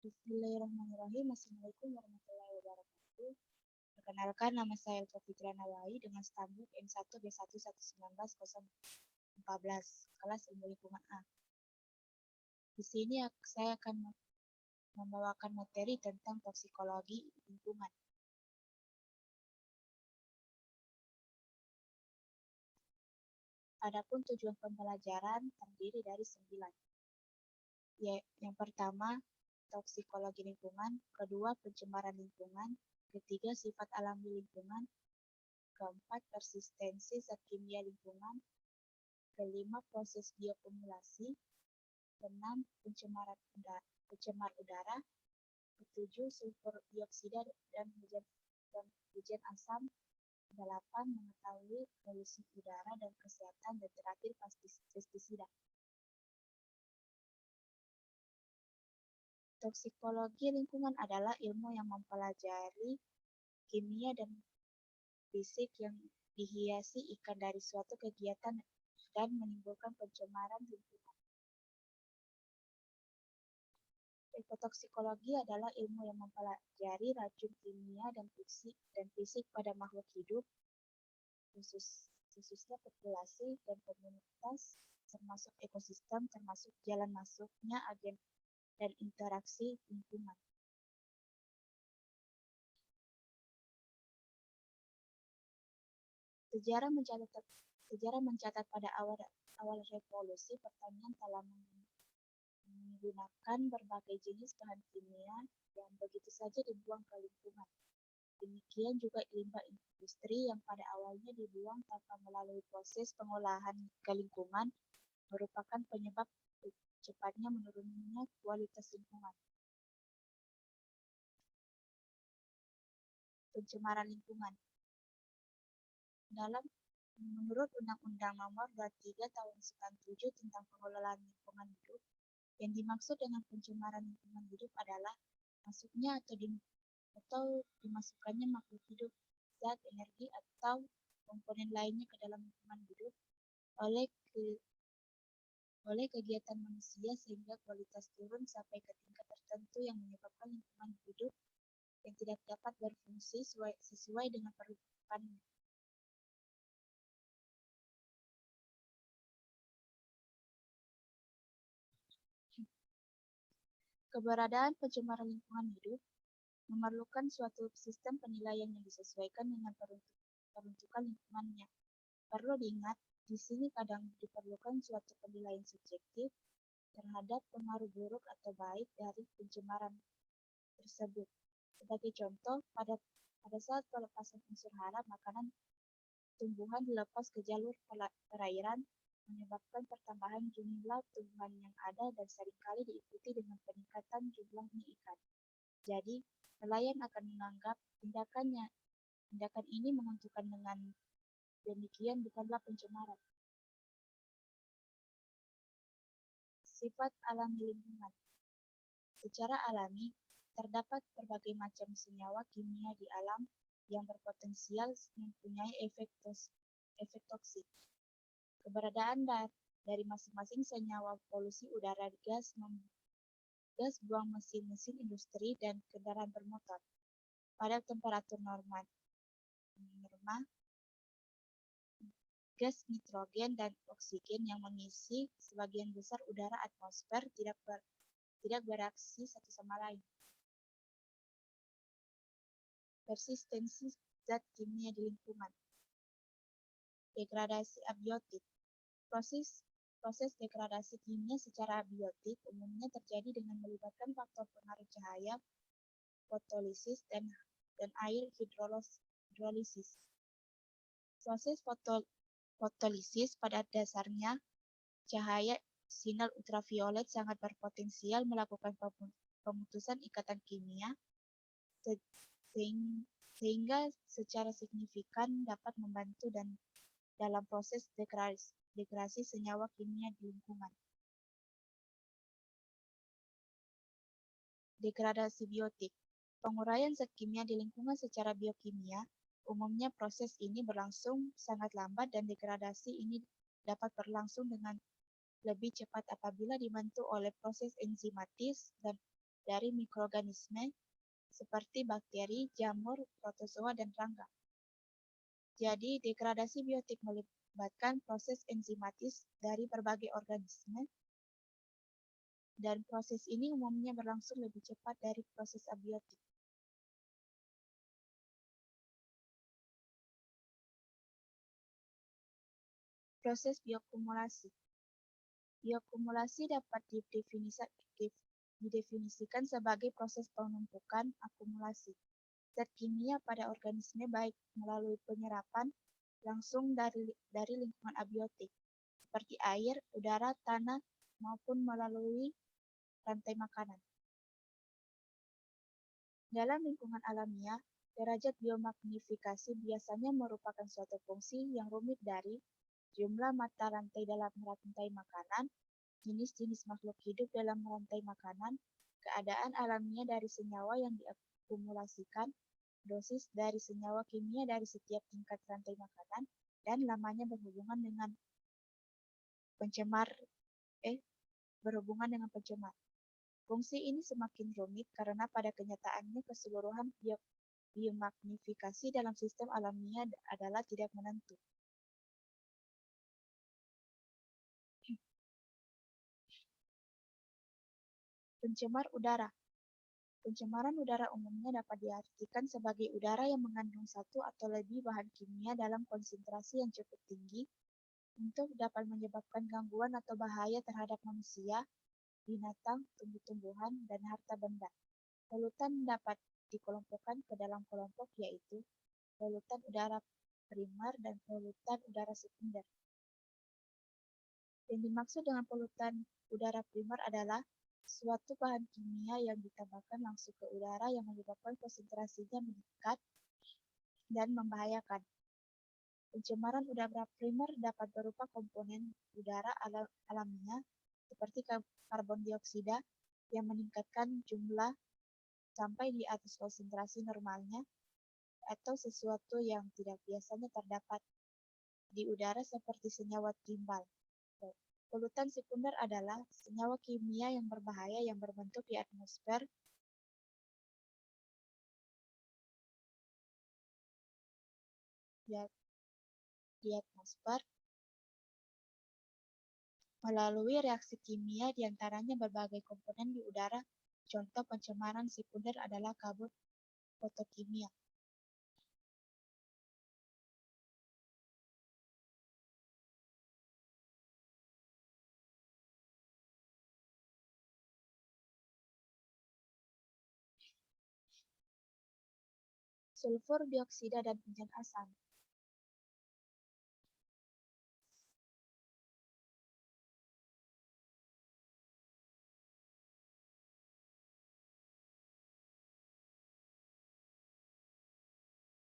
Bismillahirrahmanirrahim. Assalamualaikum warahmatullahi wabarakatuh. Perkenalkan, nama saya Elva Fitria Nawawi dengan stambuk N1B1119014, kelas ilmu lingkungan A. Di sini saya akan membawakan materi tentang toksikologi lingkungan. Adapun tujuan pembelajaran terdiri dari 9. Yang pertama, toksikologi lingkungan, kedua, pencemaran lingkungan, ketiga, sifat alami lingkungan, keempat, persistensi zat kimia lingkungan, kelima, proses bioakumulasi, keenam, pencemar udara, ketujuh, sulfur dioksida dan hujan asam, 8, mengetahui polusi udara dan kesehatan, dan terakhir, pestisida. Toksikologi lingkungan adalah ilmu yang mempelajari kimia dan fisik yang dihiasi ikan dari suatu kegiatan dan menimbulkan pencemaran lingkungan. Ekotoksikologi adalah ilmu yang mempelajari racun kimia dan fisik pada makhluk hidup, khususnya populasi dan komunitas, termasuk ekosistem, termasuk jalan masuknya agen dan interaksi lingkungan. Sejarah mencatat pada awal revolusi pertanian telah menggunakan berbagai jenis bahan kimia yang begitu saja dibuang ke lingkungan. Demikian juga limbah industri yang pada awalnya dibuang tanpa melalui proses pengolahan ke lingkungan merupakan penyebab cepatnya menurunnya kualitas lingkungan. Pencemaran lingkungan. Menurut Undang-Undang Nomor 23 Tahun 97 tentang Pengelolaan Lingkungan Hidup, yang dimaksud dengan pencemaran lingkungan hidup adalah masuknya atau dimasukkannya makhluk hidup, zat, energi, atau komponen lainnya ke dalam lingkungan hidup oleh kegiatan manusia sehingga kualitas turun sampai ke tingkat tertentu yang menyebabkan lingkungan hidup yang tidak dapat berfungsi sesuai dengan peruntukannya. Keberadaan pencemaran lingkungan hidup memerlukan suatu sistem penilaian yang disesuaikan dengan peruntukan lingkungannya. Perlu diingat, di sini kadang diperlukan suatu penilaian subjektif terhadap pengaruh buruk atau baik dari pencemaran tersebut. Sebagai contoh, pada saat pelepasan unsur hara makanan tumbuhan dilepas ke jalur perairan, menyebabkan pertambahan jumlah tumbuhan yang ada dan seringkali diikuti dengan peningkatan jumlahnya ikan. Jadi, nelayan akan menganggap tindakan ini menentukan dengan demikian bukanlah pencemaran. Sifat alami lingkungan. Secara alami, terdapat berbagai macam senyawa kimia di alam yang berpotensial mempunyai efek toksik. Keberadaan dari masing-masing senyawa polusi udara, gas buang mesin industri dan kendaraan bermotor pada temperatur norma, gas nitrogen dan oksigen yang mengisi sebagian besar udara atmosfer tidak bereaksi satu sama lain. Persistensi zat kimia di lingkungan. Degradasi abiotik. Proses degradasi kimia secara abiotik umumnya terjadi dengan melibatkan faktor pengaruh cahaya, fotolisis, dan air hidrolisis. Proses fotolisis pada dasarnya cahaya sinar ultraviolet sangat berpotensial melakukan pemutusan ikatan kimia sehingga secara signifikan dapat membantu dalam proses degradasi senyawa kimia di lingkungan. Degradasi biotik. Penguraian zat kimia di lingkungan secara biokimia, umumnya proses ini berlangsung sangat lambat dan degradasi ini dapat berlangsung dengan lebih cepat apabila dibantu oleh proses enzimatis dan dari mikroorganisme seperti bakteri, jamur, protozoa, dan serangga. Jadi, degradasi biotik melibatkan proses enzimatis dari berbagai organisme, dan proses ini umumnya berlangsung lebih cepat dari proses abiotik. Proses bioakumulasi. Bioakumulasi dapat didefinisikan sebagai proses penumpukan akumulasi zat kimia pada organisme baik melalui penyerapan langsung dari lingkungan abiotik, seperti air, udara, tanah, maupun melalui rantai makanan. Dalam lingkungan alamiah, derajat biomagnifikasi biasanya merupakan suatu fungsi yang rumit dari jumlah mata rantai dalam rantai makanan, jenis-jenis makhluk hidup dalam rantai makanan, keadaan alamiah dari senyawa yang diakumulasikan, dosis dari senyawa kimia dari setiap tingkat rantai makanan, dan lamanya berhubungan dengan pencemar. Fungsi ini semakin rumit karena pada kenyataannya keseluruhan biomagnifikasi dalam sistem alamiah adalah tidak menentu. Pencemar udara. Pencemaran udara umumnya dapat diartikan sebagai udara yang mengandung satu atau lebih bahan kimia dalam konsentrasi yang cukup tinggi untuk dapat menyebabkan gangguan atau bahaya terhadap manusia, binatang, tumbuh-tumbuhan, dan harta benda. Polutan dapat dikelompokkan ke dalam kelompok yaitu polutan udara primer dan polutan udara sekunder. Yang dimaksud dengan polutan udara primer adalah suatu bahan kimia yang ditambahkan langsung ke udara yang menyebabkan konsentrasinya meningkat dan membahayakan. Pencemaran udara primer dapat berupa komponen udara alamiah seperti karbon dioksida yang meningkatkan jumlah sampai di atas konsentrasi normalnya, atau sesuatu yang tidak biasanya terdapat di udara seperti senyawa timbal. Polutan sekunder adalah senyawa kimia yang berbahaya yang berbentuk di atmosfer melalui reaksi kimia diantaranya berbagai komponen di udara. Contoh pencemaran sekunder adalah kabut fotokimia. Sulfur dioksida dan hujan asam.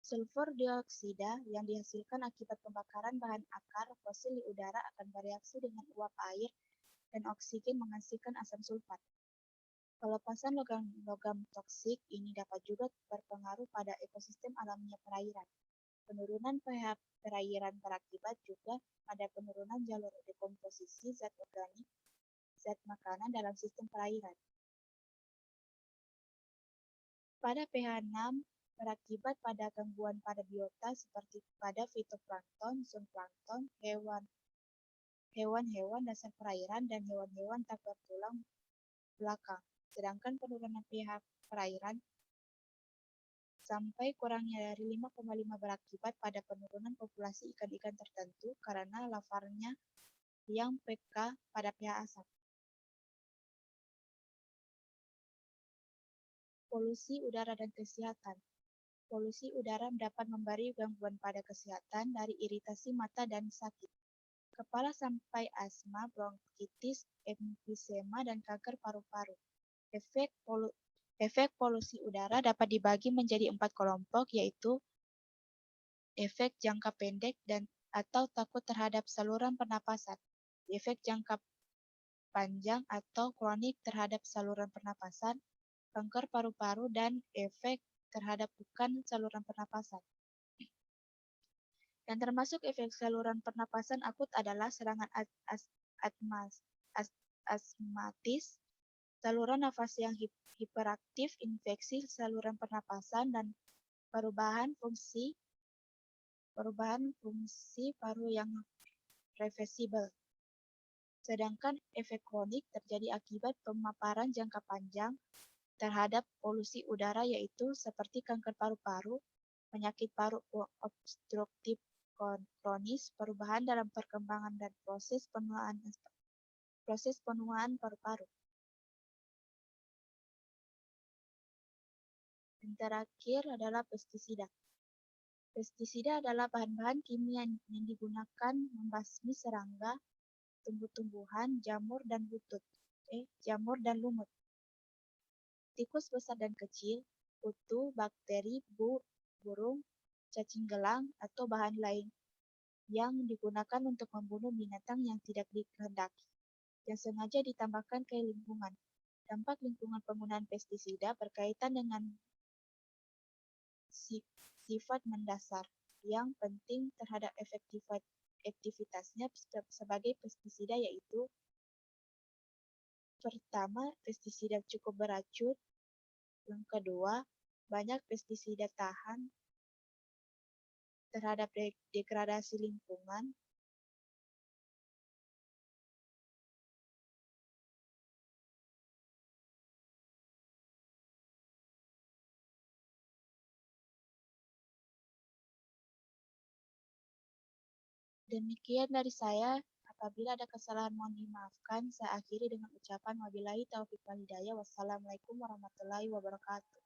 Sulfur dioksida yang dihasilkan akibat pembakaran bahan akar fosil di udara akan bereaksi dengan uap air dan oksigen menghasilkan asam sulfat. Pelepasan logam toksik ini dapat juga berpengaruh pada ekosistem alamiah perairan. Penurunan pH perairan berakibat juga pada penurunan jalur dekomposisi zat organik, zat makanan dalam sistem perairan. Pada pH 6 berakibat pada gangguan pada biota seperti pada fitoplankton, zooplankton, hewan-hewan dasar perairan, dan hewan-hewan tak bertulang belakang. Sedangkan penurunan pH perairan sampai kurangnya dari 5,5 berakibat pada penurunan populasi ikan-ikan tertentu karena lavarnya yang peka pada pH asam. Polusi udara dan kesehatan. Polusi udara dapat memberi gangguan pada kesehatan dari iritasi mata dan sakit kepala sampai asma, bronkitis, emfisema, dan kanker paru-paru. Efek polusi udara dapat dibagi menjadi 4 kelompok, yaitu efek jangka pendek atau takut terhadap saluran pernapasan, efek jangka panjang atau kronik terhadap saluran pernapasan, kanker paru-paru, dan efek terhadap bukan saluran pernapasan. Yang termasuk efek saluran pernapasan akut adalah serangan asmatis, saluran nafas yang hiperaktif, infeksi saluran pernapasan, dan perubahan fungsi paru yang reversibel. Sedangkan efek kronik terjadi akibat pemaparan jangka panjang terhadap polusi udara yaitu seperti kanker paru-paru, penyakit paru obstruktif kronis, perubahan dalam perkembangan dan proses penuaan paru-paru. Dan terakhir adalah pestisida. Pestisida adalah bahan-bahan kimia yang digunakan membasmi serangga, tumbuh-tumbuhan, jamur dan lumut, tikus besar dan kecil, kutu, bakteri, burung, cacing gelang, atau bahan lain yang digunakan untuk membunuh binatang yang tidak dikehendaki, yang sengaja ditambahkan ke lingkungan. Dampak lingkungan penggunaan pestisida berkaitan dengan sifat mendasar yang penting terhadap efektivitasnya sebagai pestisida yaitu pertama, pestisida cukup beracun. Yang kedua, banyak pestisida tahan terhadap degradasi lingkungan. Demikian dari saya. Apabila ada kesalahan mohon dimaafkan. Saya akhiri dengan ucapan wabillahi taufiq wal hidayah. Wassalamualaikum warahmatullahi wabarakatuh.